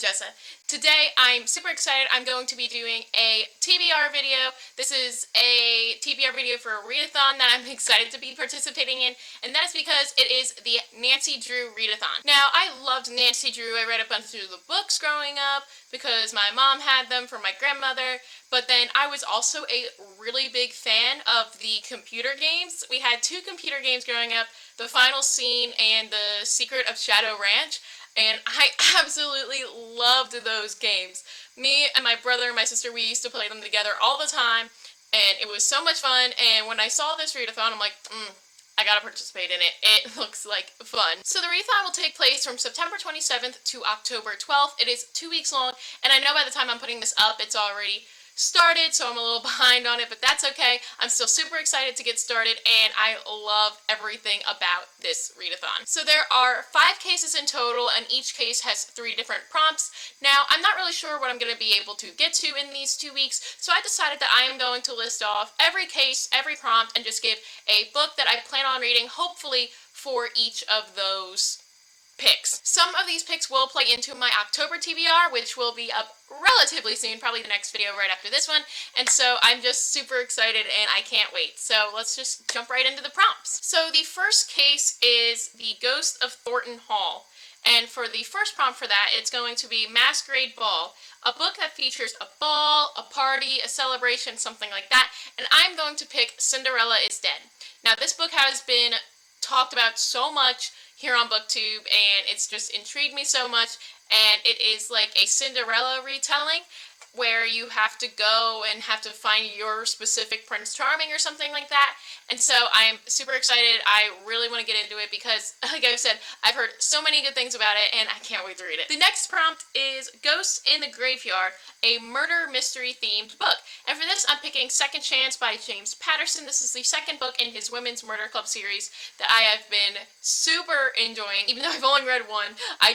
Jessa. Today I'm super excited. I'm going to be doing a TBR video. This is a TBR video for a readathon that I'm excited to be participating in, and that is because it is the Nancy Drew readathon. Now, I loved Nancy Drew. I read a bunch of the books growing up because my mom had them from my grandmother, but then I was also a really big fan of the computer games. We had two computer games growing up, The Final Scene and The Secret of Shadow Ranch. And I absolutely loved those games. Me and my brother and my sister, we used to play them together all the time, and it was so much fun. And when I saw this readathon, I'm like, I gotta participate in it. It looks like fun. So the readathon will take place from September 27th to October 12th. It is 2 weeks long, and I know by the time I'm putting this up, it's already started, so I'm a little behind on it, but that's okay. I'm still super excited to get started, and I love everything about this readathon. So there are 5 cases in total, and each case has 3 different prompts. Now, I'm not really sure what I'm going to be able to get to in these 2 weeks, so I decided that I am going to list off every case, every prompt, and just give a book that I plan on reading, hopefully, for each of those picks. Some of these picks will play into my October TBR, which will be up relatively soon, probably the next video right after this one, and so I'm just super excited and I can't wait. So let's just jump right into the prompts. So the first case is The Ghost of Thornton Hall, and for the first prompt for that, it's going to be Masquerade Ball, a book that features a ball, a party, a celebration, something like that, and I'm going to pick Cinderella is Dead. Now, this book has been talked about so much here on BookTube, and it's just intrigued me so much, and it is like a Cinderella retelling where you have to go and have to find your specific Prince Charming or something like that, and so I'm super excited. I really want to get into it because, like I said, I've heard so many good things about it, and I can't wait to read it. The next prompt is Ghosts in the Graveyard, a murder mystery themed book, and for this I'm picking Second Chance by James Patterson. This is the second book in his Women's Murder Club series that I have been super enjoying. Even though I've only read one, I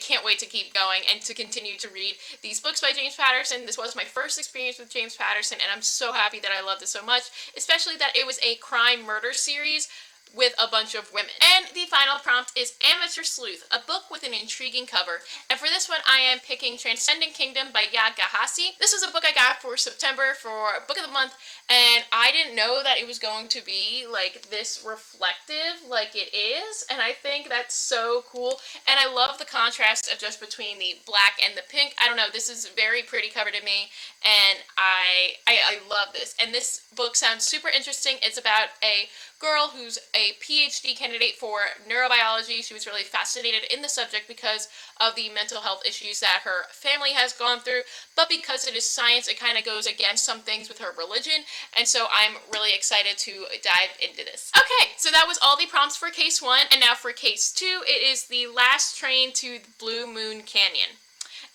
can't wait to keep going and to continue to read these books by James Patterson. This was my first experience with James Patterson, and I'm so happy that I loved it so much, especially that it was a crime murder series with a bunch of women. And the final prompt is Amateur Sleuth, a book with an intriguing cover. And for this one, I am picking Transcendent Kingdom by Yagahasi. This is a book I got for September for Book of the Month, and I didn't know that it was going to be like this reflective like it is, and I think that's so cool. And I love the contrast of just between the black and the pink. I don't know, this is a very pretty cover to me, and I love this. And this book sounds super interesting. It's about a girl who's a PhD candidate for neurobiology. She was really fascinated in the subject because of the mental health issues that her family has gone through, but because it is science, it kind of goes against some things with her religion, and so I'm really excited to dive into this. Okay, so that was all the prompts for case 1, and now for case 2, it is The Last Train to Blue Moon Canyon.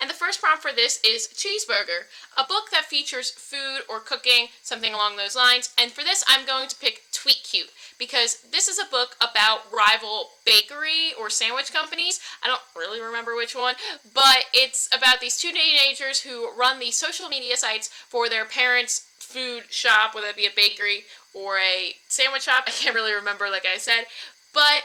And the first prompt for this is Cheeseburger, a book that features food or cooking, something along those lines. And for this, I'm going to pick Tweet Cute, because this is a book about rival bakery or sandwich companies. I don't really remember which one, but it's about these 2 teenagers who run the social media sites for their parents' food shop, whether it be a bakery or a sandwich shop. I can't really remember, like I said, but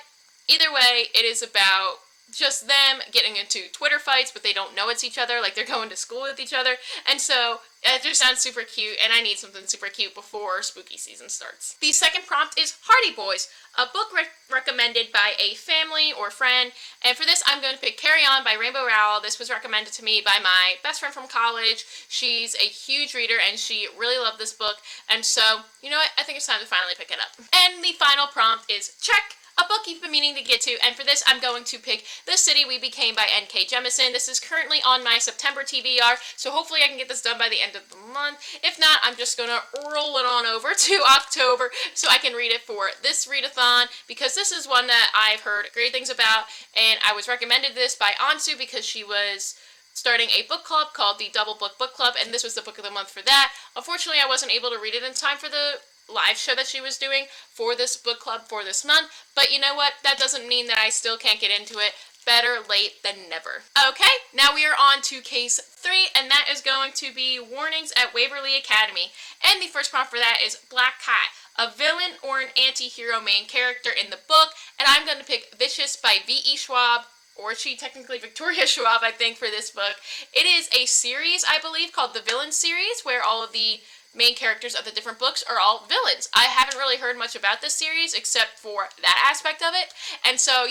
either way, it is about just them getting into Twitter fights, but they don't know it's each other, like they're going to school with each other, and so it just sounds super cute, and I need something super cute before spooky season starts. The second prompt is Hardy Boys, a book recommended by a family or friend, and for this I'm going to pick Carry On by Rainbow Rowell. This was recommended to me by my best friend from college. She's a huge reader, and she really loved this book, and so, you know what, I think it's time to finally pick it up. And the final prompt is Check, a book you've been meaning to get to, and for this I'm going to pick The City We Became by N.K. Jemisin. This is currently on my September TBR, so hopefully I can get this done by the end of the month. If not, I'm just going to roll it on over to October so I can read it for this readathon, because this is one that I've heard great things about, and I was recommended this by Ansu because she was starting a book club called the Double Book Book Club, and this was the book of the month for that. Unfortunately, I wasn't able to read it in time for the live show that she was doing for this book club for this month, but you know what, that doesn't mean that I still can't get into it. Better late than never. Okay, now we are on to case 3, and that is going to be Warnings at Waverly Academy, and the first prompt for that is Black Cat, a villain or an anti-hero main character in the book, and I'm going to pick Vicious by V.E. Schwab or she technically Victoria Schwab, I think, for this book. It is a series, I believe, called the Villain series, where all of the main characters of the different books are all villains. I haven't really heard much about this series except for that aspect of it, and so,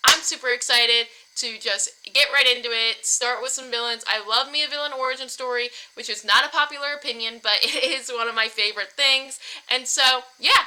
I'm super excited to just get right into it, start with some villains. I love me a villain origin story, which is not a popular opinion, but it is one of my favorite things, and so, yeah,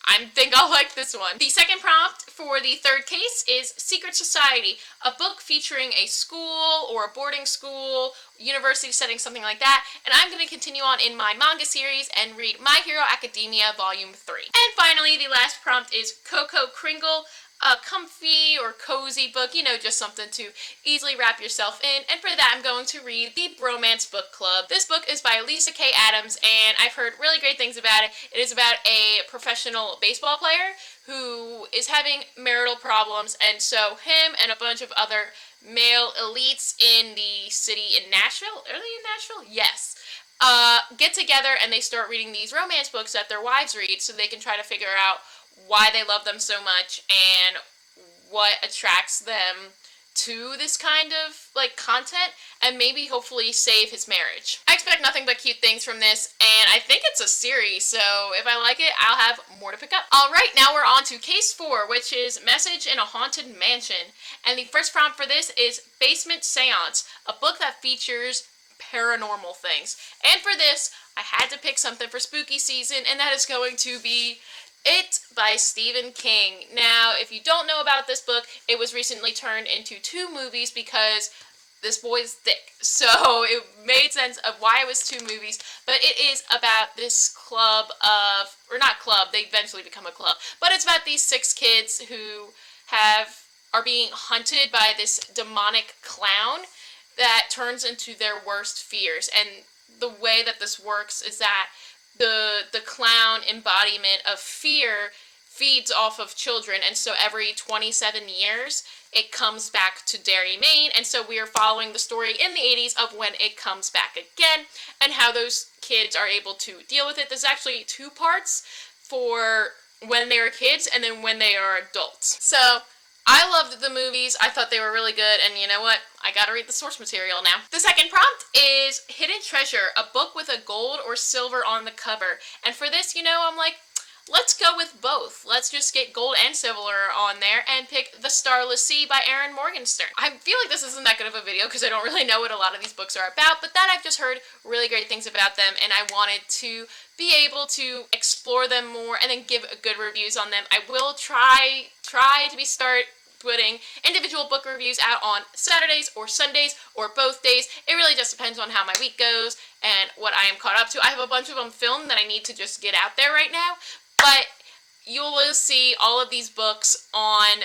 I think I'll like this one. The second prompt for the third case is Secret Society, a book featuring a school or a boarding school, university setting, something like that. And I'm going to continue on in my manga series and read My Hero Academia Volume 3. And finally, the last prompt is Coco Kringle, a comfy or cozy book, just something to easily wrap yourself in. And for that, I'm going to read the Bromance Book Club. This book is by Lisa K. Adams, and I've heard really great things about it. It is about a professional baseball player who is having marital problems, and so him and a bunch of other male elites in the city in Nashville, are they in Nashville? Yes. Get together and they start reading these romance books that their wives read so they can try to figure out why they love them so much and what attracts them to this kind of content, and maybe hopefully save his marriage. I expect nothing but cute things from this, and I think it's a series, so if I like it, I'll have more to pick up. Alright, now we're on to case 4, which is Message in a Haunted Mansion. And the first prompt for this is Basement Seance, a book that features paranormal things. And for this, I had to pick something for spooky season, and that is going to be It by Stephen King. Now, if you don't know about this book, it was recently turned into 2 movies because this boy's thick. So it made sense of why it was 2 movies. But it is about this club of, or not club, they eventually become a club. But it's about these 6 kids who are being hunted by this demonic clown that turns into their worst fears. And the way that this works is that the clown embodiment of fear feeds off of children, and so every 27 years it comes back to Derry, Maine, and so we are following the story in the 80s of when it comes back again and how those kids are able to deal with it. There's actually 2 parts for when they were kids and then when they are adults. So I loved the movies. I thought they were really good, and you know what? I gotta read the source material now. The second prompt is Hidden Treasure, a book with a gold or silver on the cover. And for this, I'm like, let's go with both. Let's just get gold and silver on there and pick The Starless Sea by Erin Morgenstern. I feel like this isn't that good of a video because I don't really know what a lot of these books are about, but that I've just heard really great things about them, and I wanted to be able to explore them more and then give good reviews on them. I will try to start putting individual book reviews out on Saturdays or Sundays or both days. It really just depends on how my week goes and what I am caught up to. I have a bunch of them filmed that I need to just get out there right now, but you will see all of these books on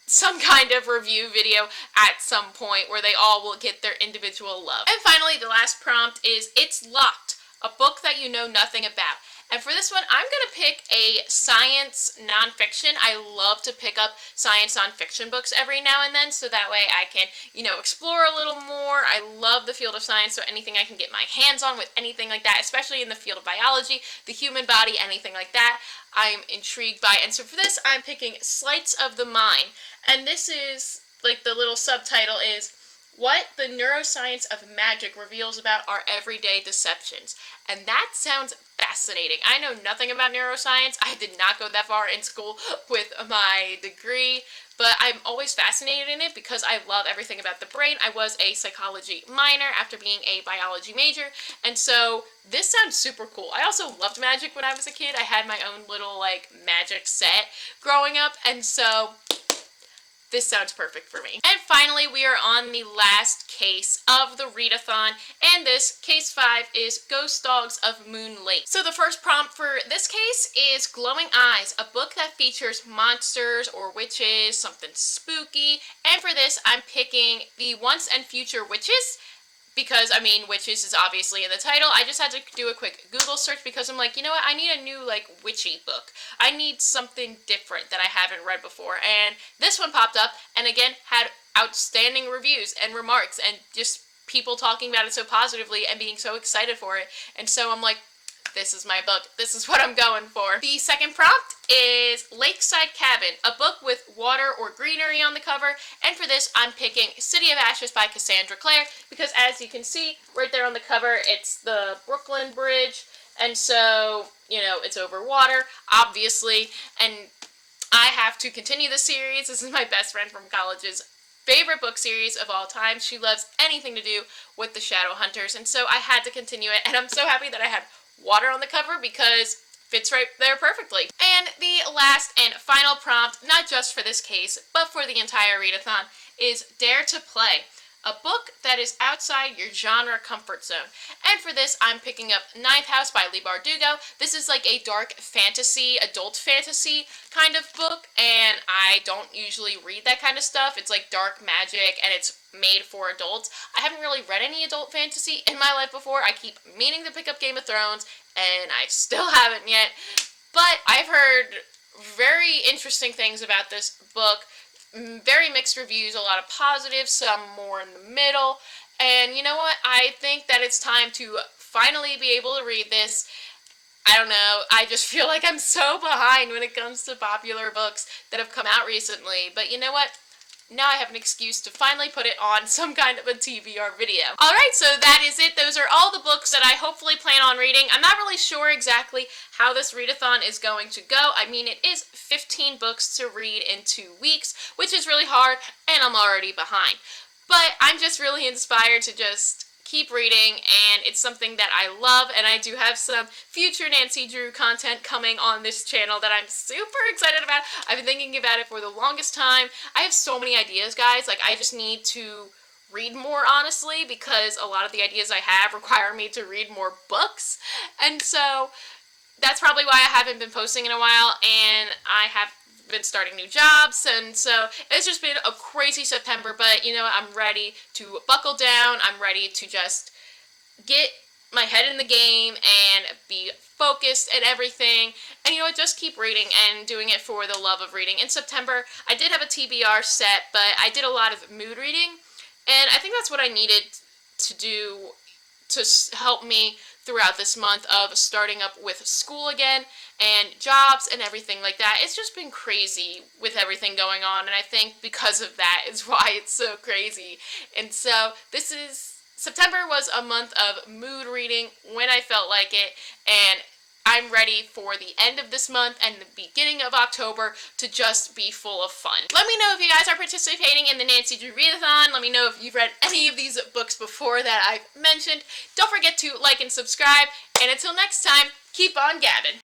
some kind of review video at some point where they all will get their individual love. And finally, the last prompt is It's Locked, a book that you know nothing about. And for this one, I'm going to pick a science nonfiction. I love to pick up science nonfiction books every now and then, so that way I can, explore a little more. I love the field of science, so anything I can get my hands on with anything like that, especially in the field of biology, the human body, anything like that, I'm intrigued by. And so for this, I'm picking Sleights of the Mind. And this is, the little subtitle is What the Neuroscience of Magic Reveals About Our Everyday Deceptions. And that sounds fascinating. I know nothing about neuroscience. I did not go that far in school with my degree, but I'm always fascinated in it because I love everything about the brain. I was a psychology minor after being a biology major, and so this sounds super cool. I also loved magic when I was a kid. I had my own little, magic set growing up, and so this sounds perfect for me. And finally, we are on the last case of the readathon, and this, case 5, is Ghost Dogs of Moon Lake. So the first prompt for this case is Glowing Eyes, a book that features monsters or witches, something spooky. And for this, I'm picking The Once and Future Witches, because, witches is obviously in the title. I just had to do a quick Google search because I'm like, you know what, I need a new, witchy book. I need something different that I haven't read before. And this one popped up, and again, had outstanding reviews and remarks, and just people talking about it so positively and being so excited for it. And so I'm like, this is my book. This is what I'm going for. The second prompt is Lakeside Cabin, a book with water or greenery on the cover. And for this, I'm picking City of Ashes by Cassandra Clare because, as you can see right there on the cover, it's the Brooklyn Bridge. And so, you know, it's over water, obviously. And I have to continue the series. This is my best friend from college's favorite book series of all time. She loves anything to do with the Shadowhunters, and so I had to continue it, and I'm so happy that I had water on the cover because it fits right there perfectly. And the last and final prompt, not just for this case, but for the entire readathon, is Dare to Play, a book that is outside your genre comfort zone. And for this, I'm picking up Ninth House by Leigh Bardugo. This is like a dark fantasy, adult fantasy kind of book, and I don't usually read that kind of stuff. It's like dark magic, and it's made for adults. I haven't really read any adult fantasy in my life before. I keep meaning to pick up Game of Thrones, and I still haven't yet. But I've heard very interesting things about this book. Very mixed reviews, a lot of positives, some more in the middle, and you know what, I think that it's time to finally be able to read this. I don't know, I just feel like I'm so behind when it comes to popular books that have come out recently, but you know what, now I have an excuse to finally put it on some kind of a TBR video. Alright, so that is it. Those are all the books that I hopefully plan on reading. I'm not really sure exactly how this readathon is going to go. I mean, it is 15 books to read in 2 weeks, which is really hard, and I'm already behind. But I'm just really inspired to just keep reading, and it's something that I love, and I do have some future Nancy Drew content coming on this channel that I'm super excited about. I've been thinking about it for the longest time. I have so many ideas, guys. Like, I just need to read more, honestly, because a lot of the ideas I have require me to read more books, and so that's probably why I haven't been posting in a while, and I have been starting new jobs, and so it's just been a crazy September, but you know what, I'm ready to buckle down. I'm ready to just get my head in the game and be focused and everything, and you know what, just keep reading and doing it for the love of reading. In September, I did have a TBR set, but I did a lot of mood reading, and I think that's what I needed to do to help me throughout this month of starting up with school again and jobs and everything like that. It's just been crazy with everything going on, and I think because of that is why it's so crazy. And so September was a month of mood reading when I felt like it, and I'm ready for the end of this month and the beginning of October to just be full of fun. Let me know if you guys are participating in the Nancy Drew Readathon. Let me know if you've read any of these books before that I've mentioned. Don't forget to like and subscribe, and until next time, keep on gabbing.